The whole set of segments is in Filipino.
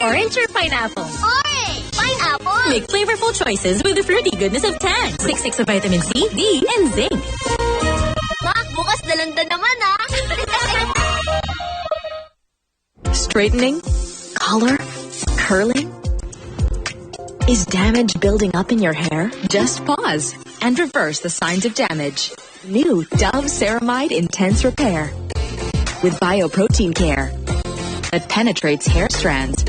Orange or pineapple? Orange! Pineapple! Make flavorful choices with the fruity goodness of Tang. 6 of vitamin C, D, and zinc. Mak, bukas dalanda naman ah! Straightening? Color? Curling? Is damage building up in your hair? Just pause and reverse the signs of damage. New Dove Ceramide Intense Repair with bioprotein care that penetrates hair strands,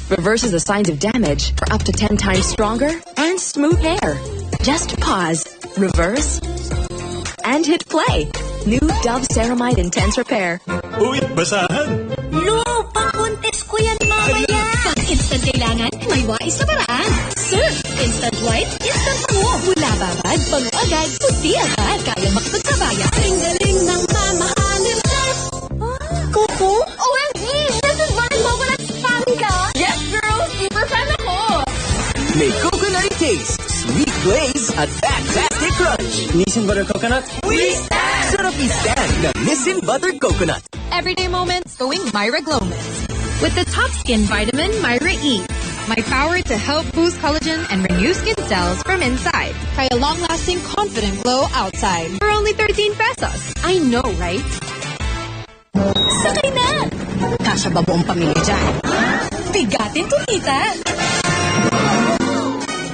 reverses the signs of damage for up to 10 times stronger and smooth hair. Just pause, reverse, and hit play. New Dove Ceramide Intense Repair. Uy, basahan! Lo, pang-contest ko yan mamaya! Pag instant kailangan, may wais na paraan. Surf! Instant white, instant pango. Mula babad, pango agad, puti agad. Kaya makapagsabayan. Galing ng mamahalin surf! Kuku? OMG! This is Butter Coconut fan ka? Yes, girl! Super fan ako! May coconutty taste, sweet glaze, at fantastic crunch. Nissin Butter Coconut? We stand! Sarap i-stand ng Nissin Butter Coconut. Everyday moments going Myra Glow-Mist. With the top skin vitamin Myra E. My power to help boost collagen and renew skin cells from inside. Try a long-lasting, confident glow outside for only 13 pesos. I know, right? Sakay na! Kasya ba buong pamilya dyan? Bigatin to, tita!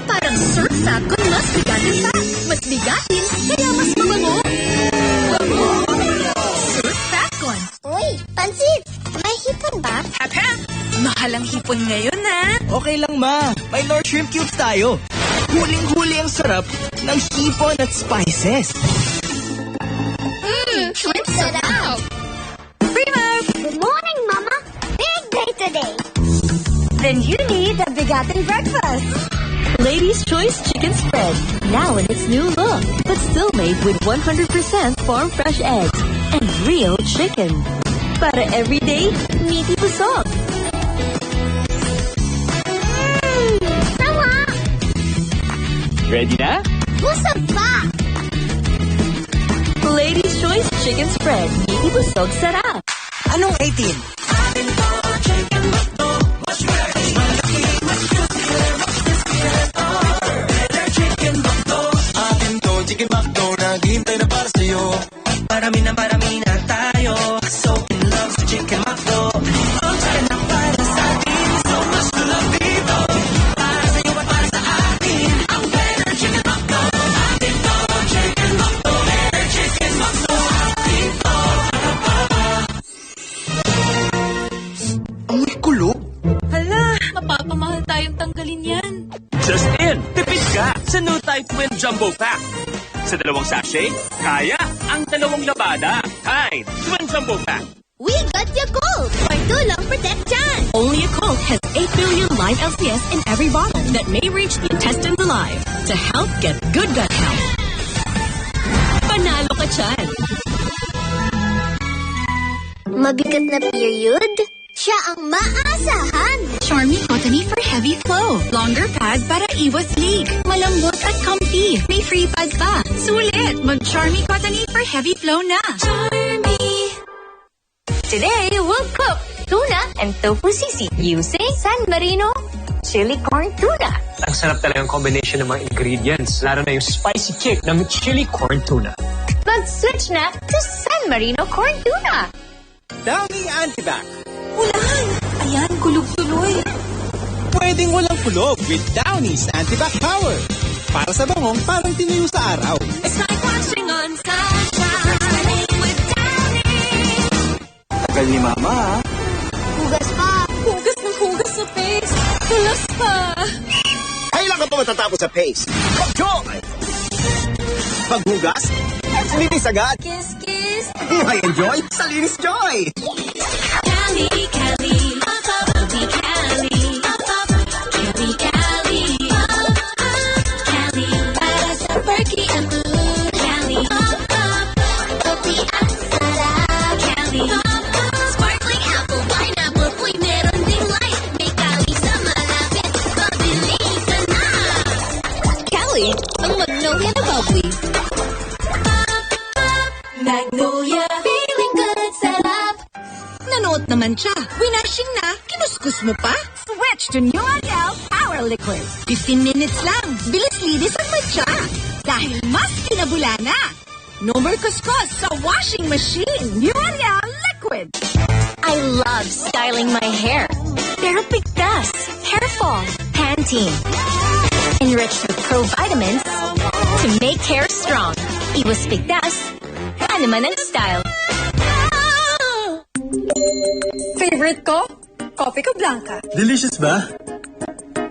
Parang surf sap kung mas bigatin pa. Mas bigatin, kaya mas mabango. Surf Fatcon. Uy, Pansit! May hipon ba? Hap-hap! Mahal ang hipon ngayon, ha? Okay lang, ma. May North Shrimp Cubes tayo. Huling-huli ang sarap ng hipon at spices. Shrimp sarap! Primo! Good morning, Mama! Big day today! Then you need a bigatin breakfast. Ladies' Choice Chicken Spread. Now in its new look, but still made with 100% farm fresh eggs and real chicken. Para everyday, meaty busog. Sama! Ready na? Busog pa! Ladies' Choice Chicken Spread. Meaty busog sarap. Anong 18? Chicken McDo, naghihintay na para sa'yo. Parami na tayo. So in love sa Chicken McDo. Kaya na para sa atin. So much to love dito. Para sa'yo at para sa atin. Ang better Chicken McDo. Atin to. Chicken McDo. Better Chicken McDo. Atin to. Amoy kulog? Hala, mapapamahal tayong tanggalin yan. Just in! Tipid ka sa New Tide Twin Jumbo Pack. Sa 2 sachet, kaya ang 2 labada. Tide Twin Jumbo Pack. We got Yakult! Partulang Protect Chan! Only Yakult has 8 billion live LCS in every bottle that may reach the intestines alive to help get good gut health. Panalo ka dyan! Mabigat na period? Siya ang maasahan! Charmy Cottony for heavy flow. Longer pad para iwas leak. Malambot at comfy. May free pads pa. Sulit! Mag-Charmy Cottony for heavy flow na. Charmy! Today, we'll cook tuna and tofu sisig using San Marino chili corn tuna. Ang sarap talagang combination ng mga ingredients, lalo na yung spicy kick ng chili corn tuna. Mag-switch na to San Marino corn tuna. Downy Antibac. Ulan! Ayan, kulog tuloy. Pwedeng walang kulog with Downy's Antibac Power. Para sa bangong parang tinuyo sa araw. It's like washing on sunshine with Downy. Tagal ni Mama. Hugas pa! Hugas ng hugas sa face. Tulas pa. Kailan ka pa matatapos sa pace? Joy! Paghugas, linis agad. Kiss, kiss. May enjoy sa Linis Joy. Cali, Cali. Cali, Cali. Cali, Cali. Cali. Para sa perky and blue. Cali. Perky at sarap. Cali. Sparkling apple, pineapple. Uy, meron ding light. May Cali sa malapit. Pabilisan na. Cali, ang magnolia na bubbly. Magnolia. Feeling good, sarap. Pinanood naman siya. Winashing na, kinuskus mo pa. Switch to New Ariel Power Liquid. 15 minutes lang. Bilis-linis ang matcha. Dahil mas kinabulana. No more kuskus sa washing machine. New Ariel Liquid. I love styling my hair. Pero Pigtas, hair fall, Pantene. Enriched with pro-vitamins to make hair strong. Iwas Pigtas, ano man ang style. Favorite ko? Coffee ko Blanca. Delicious ba?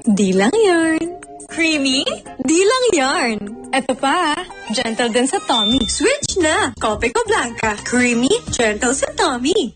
Di lang yarn. Creamy? Di lang yarn. Eto pa, gentle din sa tummy. Switch na! Coffee ko Blanca. Creamy, gentle sa tummy.